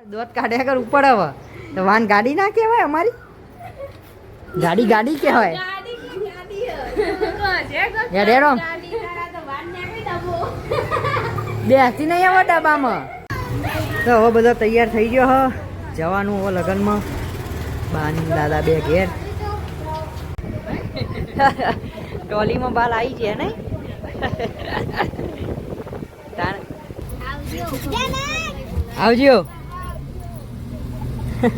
દોત કાઢ્યા કર ઉપર હવે તો વાન ગાડી ના કહેવાય અમારી ગાડી ગાડી કહેવાય યાર રેડો બેસતી નહીં હવે ડબ્બામાં તો હવે બધા તૈયાર થઈ ગયો હ જવાનું હવે લગ્નમાં બાન દાદા બે ઘેર ટ્રોલીમાં બાલ આવી છે નહીં આવજો તો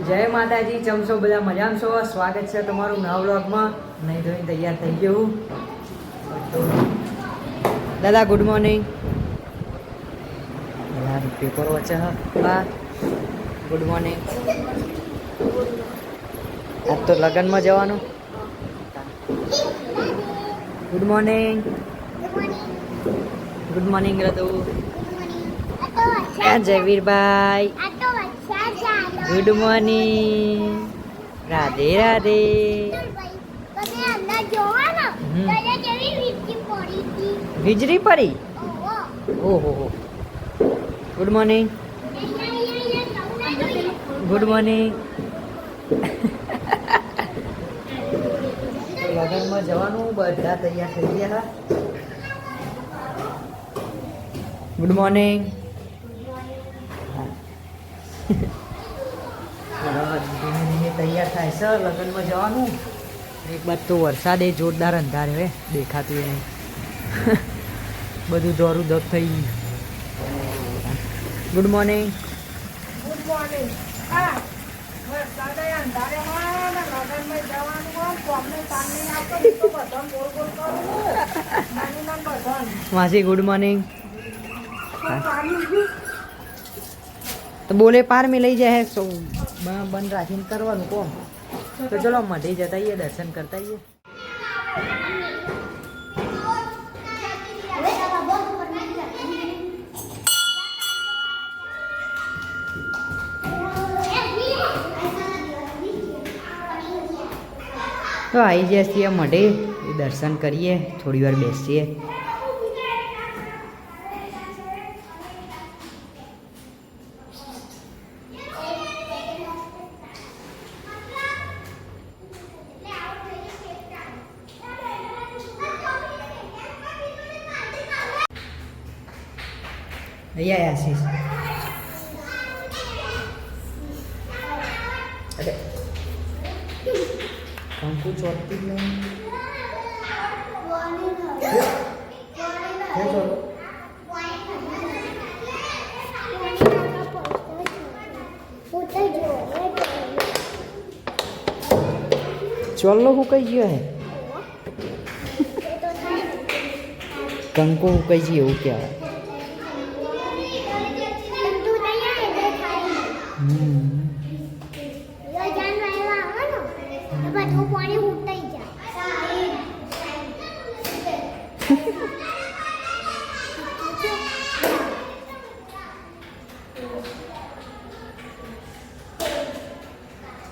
જય માતાજી ચમસો બધા મજામાં છો સ્વાગત છે તમારું નવા વ્લોગમાં નહીં ધોઈને તૈયાર થઈ ગયું દાદા ગુડ મોર્નિંગ પેપર વચ્ચે બા ગુડ મોર્નિંગ આજ તો લગ્નમાં જવાનું good morning good morning Ratu જયવીરભાઈ ગુડ મોર્નિંગ રાધે રાધે વીજળી પડી ઓહો ગુડ મોર્નિંગ ગુડ મોર્નિંગ લગ્નમાં જવાનું બધા તૈયાર થઈ ગયા ગુડ મોર્નિંગ તૈયાર થાય છે લગ્નમાં જવાનું એક બાદ તો વરસાદ એ જોરદાર અંધાર હવે દેખાતું એ નહીં બધું દોરું દોર થઈ ગયું ગુડ મોર્નિંગ ગુડ મોર્નિંગ માસી ગુડ મોર્નિંગ તો બોલે પાર में લઈ જાય સો બંધ રાખીને કરવાનું કોમ તો ચલો મઢી જતા આવીએ દર્શન કરતા આવીએ તો આવી જાય છીએ મઢે દર્શન કરીએ થોડી વાર બેસીએ અહીંયા આશીષ અરે કંકુ ચોટતી જ નહીં ચોલ્લો હુકાઈ ગયો હે કંકુ હુકાઈ ગયો એવું કહેવાય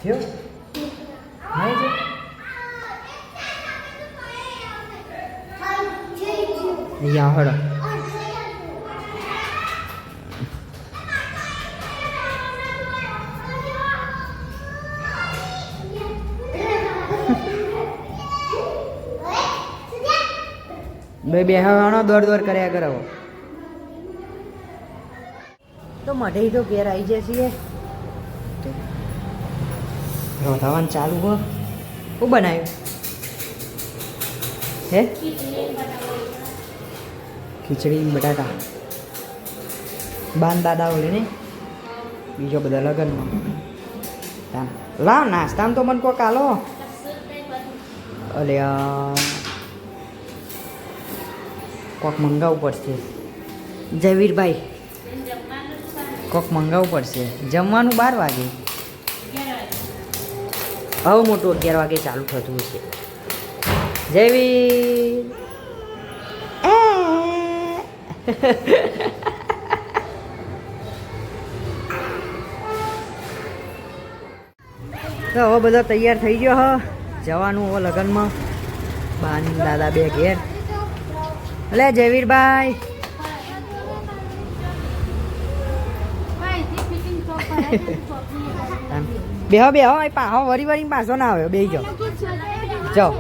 થયો અહીંયા હળો બે બેહવાનો દોડ દોડ કર્યા કરાવો તો મઢે તો ઘેર આવી જાય છીએ રોધાવાનું ચાલુ હો શું બનાવ્યું હે ખીચડી બટાકા બાન દાદા ઓલે ને બીજો બધા લગ્નમાં લાવ નાસ્તામાં તો મને કોક આલો અલે કોક મંગાવવું પડશે જયવીરભાઈ કોક મંગાવવું પડશે જમવાનું 12 વાગે હવે મોટું 11 વાગે ચાલુ થતું હશે જયવીર તો હવે બધા તૈયાર થઈ ગયો હ જવાનું હવે લગ્નમાં બાન દાદા બે ઘેર. લે જયવીરભાઈ બેહો બેહો પાહો વરી વરી પાછો ના આવ્યો બેહી જાઓ જાઓ.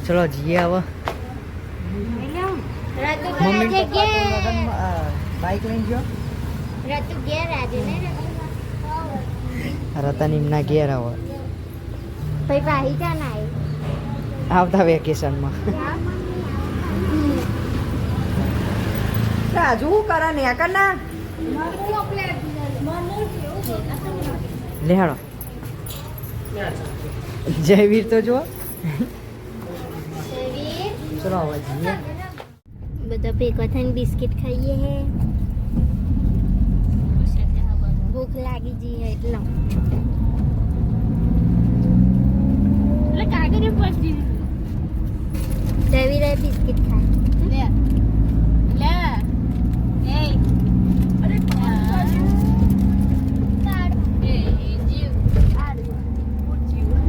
ચલો જઈએ હવે. મમ્મી બાઈક લઈને ગયો રતન એમના ઘેર હવે આવતા વેકેશનમાં. રાજુ કરા ને કર ના લેહાડો જયવીર તો જો. ચલો હવે જઈએ. બધા ભેગા થઈને બિસ્કિટ ખાઈએ હે. ભૂખ લાગી જઈએ એટલે કાગળ પછી જયવીર બિસ્કિટ ખાય. લે લે એ અરે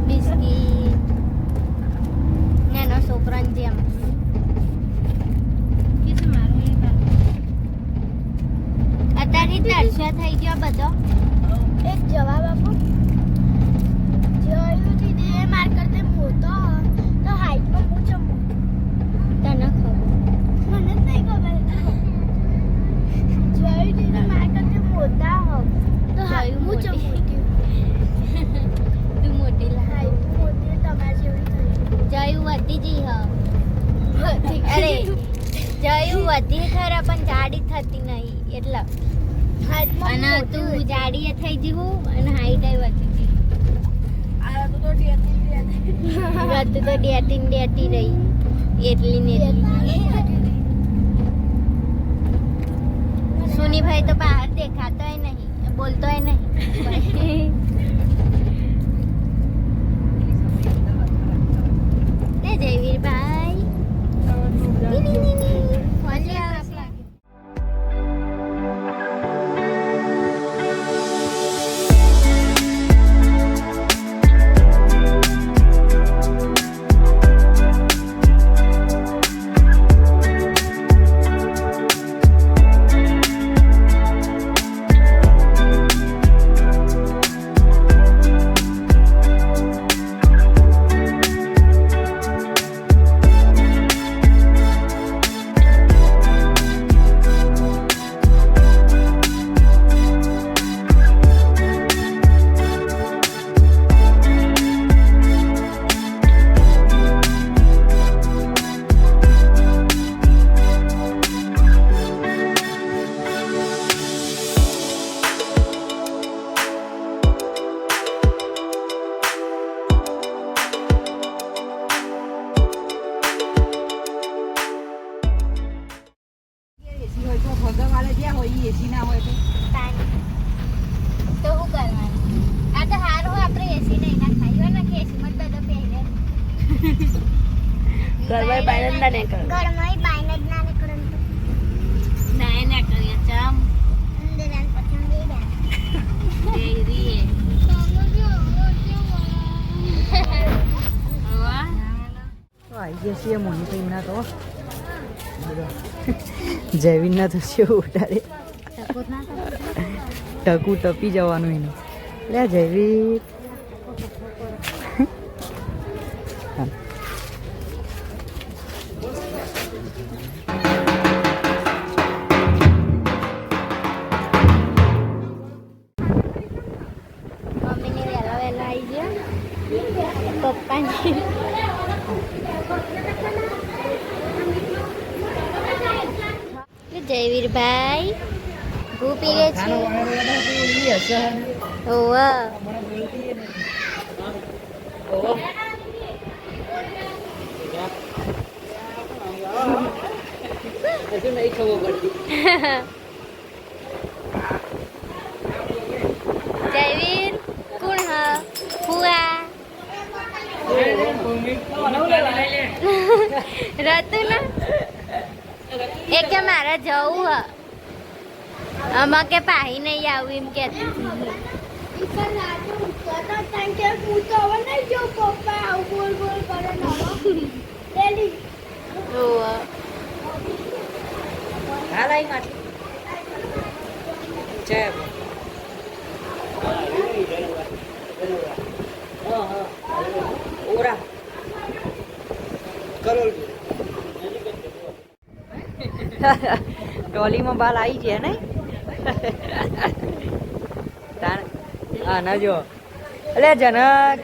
બિસ્કિટ નાનો છોકરાની જેમ. અત્યારે તરસો થઈ ગયો બધો. એક જવાબ આપો. જોયું દીદી માર કરતે મોટો તો હાઈટમાં પૂછો તને ખબર મને જ નહીં ખબર. જોયું દીદી માર કરતે મોટા હો તો હાઈટ પૂછો મોટી તું મોટી હાઈટ મોટી તમારી જેવી થઈ. જોયું વધી જઈ હ અરે જોયું વધી ખરા પણ જાડી થતી નહીં એટલે. અને તું જાડી થઈ જીવું અને હાઈટ વધી જઈ. રત તો ડેટી રહી એટલી ને એટલી. સુનીભાઈ તો બહાર દેખાતોય નહીં બોલતોય નહીં. લે જયવીરભાઈ ઘરમાં બાયન ના ને કર ઘરમાં બાયન જ ના ને કરન ના ને કરીએ ચમ અંદર આન પછમ દે દેરી વાહ તો આઈ ગયા છીએ મોની પૈના તો જયવીર ના તો છે ઉડાડે ટકુ ટપી જવાનું એનું. લે જયવીર જયવીરભાઈ ભૂ પીરે છે. ઓવા નહીં ખબર પડતી. જયવીર કોણ હ ફુવા રતુ ના એ કે મારે જવું હ આમાં કે પાહી નહીં આવું એમ કે હું તો હવે નહીં જો પપ્પા આવું બોલ બોલ કરે ના ડેલી હાલ આવી માટી જય ઓરા ટોલીમાં બાલ આવી છે ને હા ના જો અલે જનક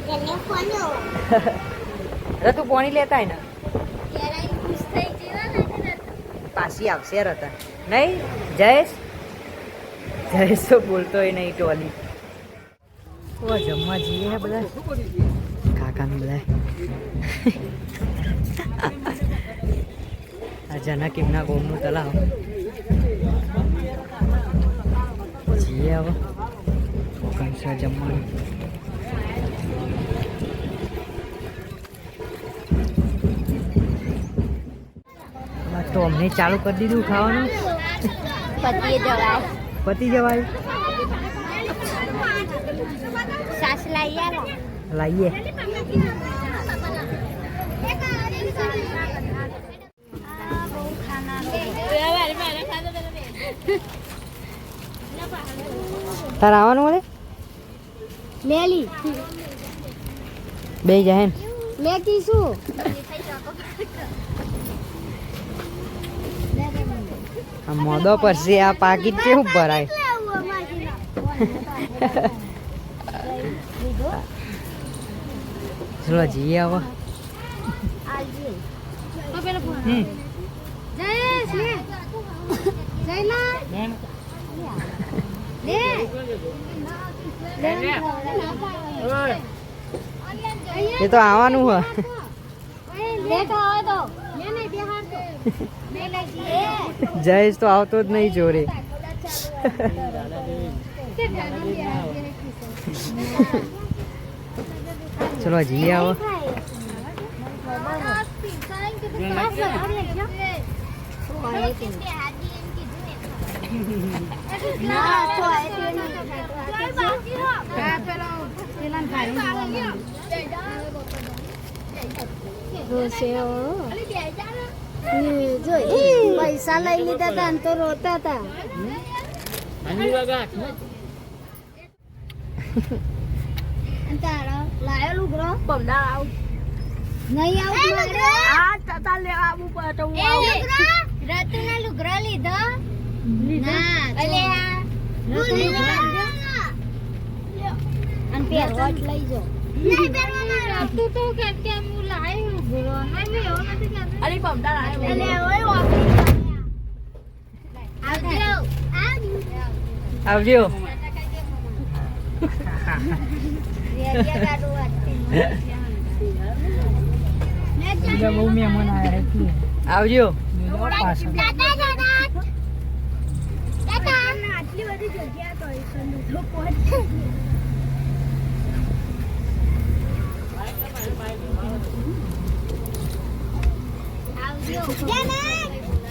એને ફોનો અરે તું પોણી લેતા ને ત્યારે ખુશ થઈ જેવા ને પાછી આવશે રતા નહીં જયેશ જયેશ તો બોલતો હોય નહીં ટોલી ઓ જમવા જઈએ હે બધા કાકાને બધા આ જનક એમના ગોમનું તલાવ જઈએ હવે કંસા જમવાનું તો અમને ચાલુ કરી દીધું ખાવાનું પતિએ જવાય પતી જવાય સાસ લઈ આવો લાવીએ તારે આવવાનું મળે મેલી બે જાય મેં કીશું આ મોદો પરસે આ પાકીટ કેવું ભરાય ચલો જઈએ હવે એ તો આવવાનું હ જયેશ તો આવતો જ નહીં જોરે ચલો જઈએ આવો પૈસા લઈ લીધા હતા ને તો રોતા હતા તારા લાયો લુગરો પમદાર આવું નહીં આવું આ તતા લેવા આવું પડે હું રતુના લુગરો લીધો ના અલે આ અને પહેરવાટ લઈ જો નહીં પહેરવાના તું તો કેમ કે હું લાયો લુગરો નહીં મે એવો નથી કે અલે પમદાર આયો અલે ઓય આવજો બહુ મહેમાન આવ્યા એટલે આવજો આટલી બધી જગ્યા તો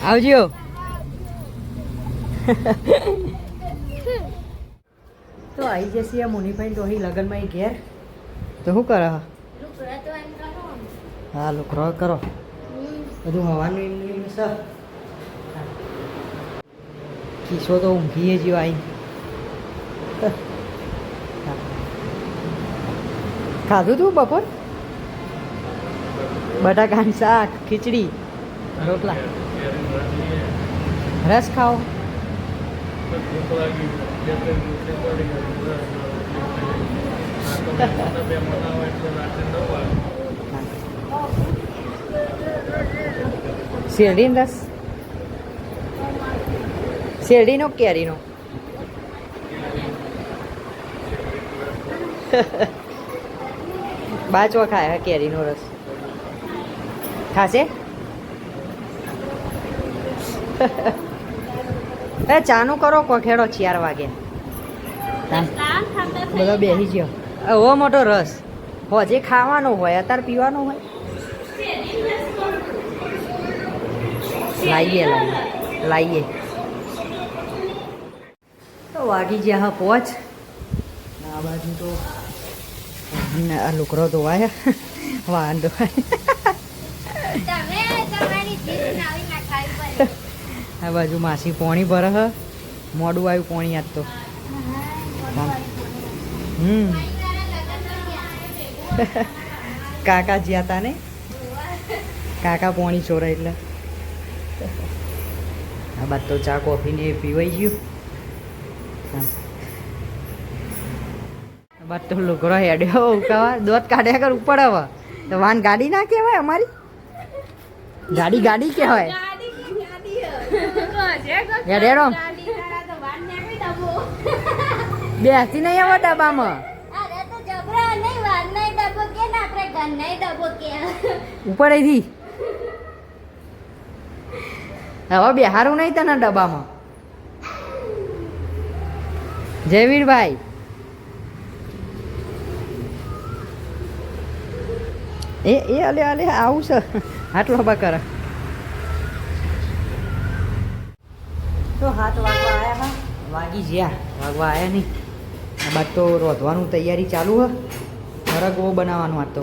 આવજો તો આવી જશે આ મુનિભાઈ તો અહીં લગ્નમાં ઘેર તો શું કરે હા લુકરો કરો બધું હવાનું એમનું એમ છે કિસ્સો તો ઊંઘીએ જ આવી ખાધું તું બપોર બટાકાનું શાક ખીચડી રોટલા રસ ખાઓ શેરડીનો રસ શેરડીનો કેરીનો બાચવા ખાય કેરીનો રસ ખાશે એ ચાનું કરો કોખેડો 4 વાગે બધા બેસી ગયો એવો મોટો રસ હોજે ખાવાનો હોય અત્યારે પીવાનો હોય લાવીએ લાવીએ તો વાગી ગયા હા 5 બાજુ તો આ લુકરો ધોવાય વાહન ધોવાય આ બાજુ માસી પોણી ભરે હ મોડું આવ્યું પોણી આજ તો કાકા જ્યાં તા ને કાકા પોણી ચોરે એટલે આ બાદ તો ચા કોફી ને પીવાઈ ગયું આ બાદ તો લુકરો હેડ્યો ઉકાવા દોત કાઢ્યા કર ઉપર હવે તો વાન ગાડી ના કહેવાય અમારી ગાડી ગાડી કહેવાય હેડેરો બેસતી નહીં આવે ડબ્બામાં ઉપર અહીંથી હવે બેહારું નહીં તને ડબ્બામાં જયવીરભાઈ એ અલે અલે આવું છે આટલો હબા કરે તો હાથ વાગવા આવ્યા હા વાગી જ્યાં વાગવા આવ્યા નહીં આ બાદ તો રોધવાનું તૈયારી ચાલુ હ હરગવો બનાવવાનું આ તો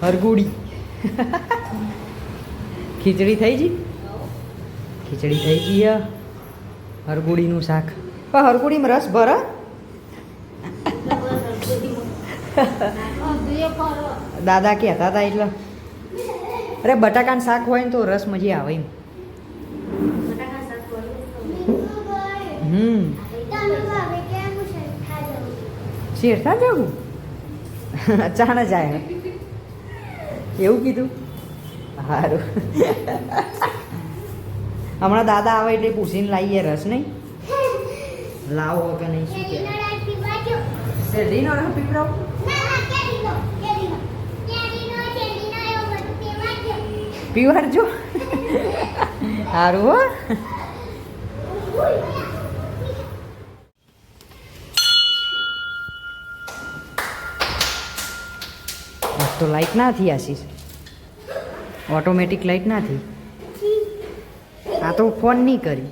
હરગુડી ખીચડી થઈ ગઈ ખીચડી થઈ ગઈ હ હરગુડીનું શાક પણ હરગુડીમાં રસ ભર દાદા કહેતા હતા એટલે અરે બટાકાનું શાક હોય ને તો રસ મજા આવે એમ શેરથા જવું અચાનક જાય એવું કીધું સારું હમણાં દાદા આવે એટલે પૂછીને લાવીએ રસ નહીં લાવો કે નહીં શું કે શેરડીનો રસ પીવડાવો પીવાડજો સારું હો તો લાઈટ ના થઈ આશીષ ઓટોમેટિક લાઈટ ના થઈ આ તો ફોન નહીં કરી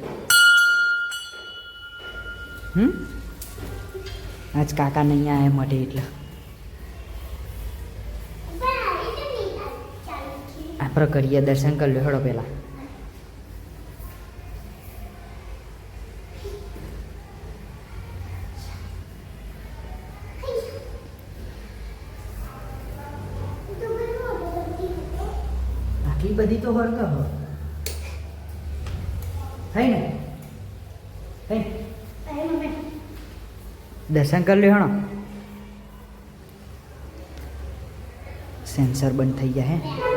આજ કાકા નહીં આવ્યા માટે એટલે આપણે કરીએ દર્શન કરી લો હેડો પહેલાં આટલી બધી તો વર્ગ હો થઈ ને દર્શન કરી લો હેણો સેન્સર બંધ થઈ જાય હે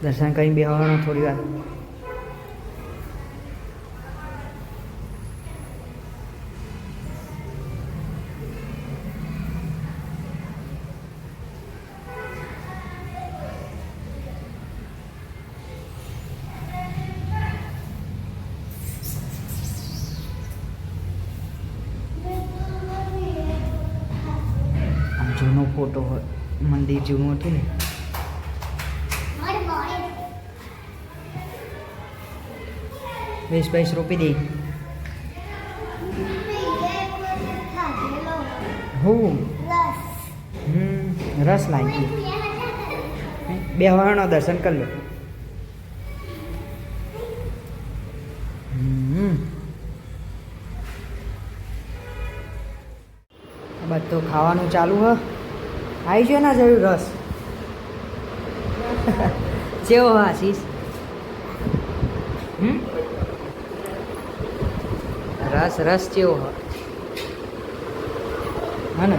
દર્શન કરીને બેહવાનો થોડી વાર જૂનો ફોટો હોય મંદિર જૂનું હતું ને ₹20 રૂપી દે હું રસ લાગી બે હવાનો દર્શન કરી લો બસ તો ખાવાનું ચાલુ હ આવી છે ના જરૂર રસ જેવો આશીષ રસ રસ જેવો હા ને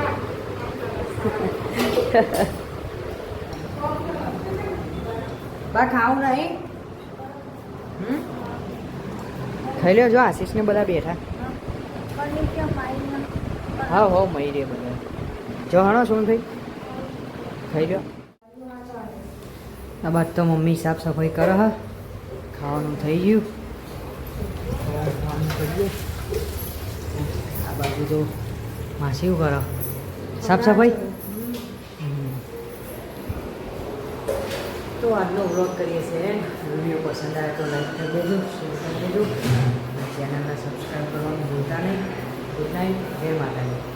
બા ખાવું નહીં ખાઈ લ્યો જો આશીષ ને બધા બેઠા હા હો મળી રે બધા જો હણો શું થઈ ખાઈ લ્યો આ બાદ તો મમ્મી સાફ સફાઈ કરે હા ખાવાનું થઈ ગયું ખાવાનું કરીએ આ બાજુ તો માસી શું કરો સાફ સફાઈ તો આજનો વ્લોગ કરીએ છીએ વિડીયો પસંદ આવે તો લાઈક કરી દેજો શેર કરી દેજો ચેનલને સબસ્ક્રાઈબ કરવાનું ભૂલતા નહીં ગુડ નાઇટ, જય માતાજી.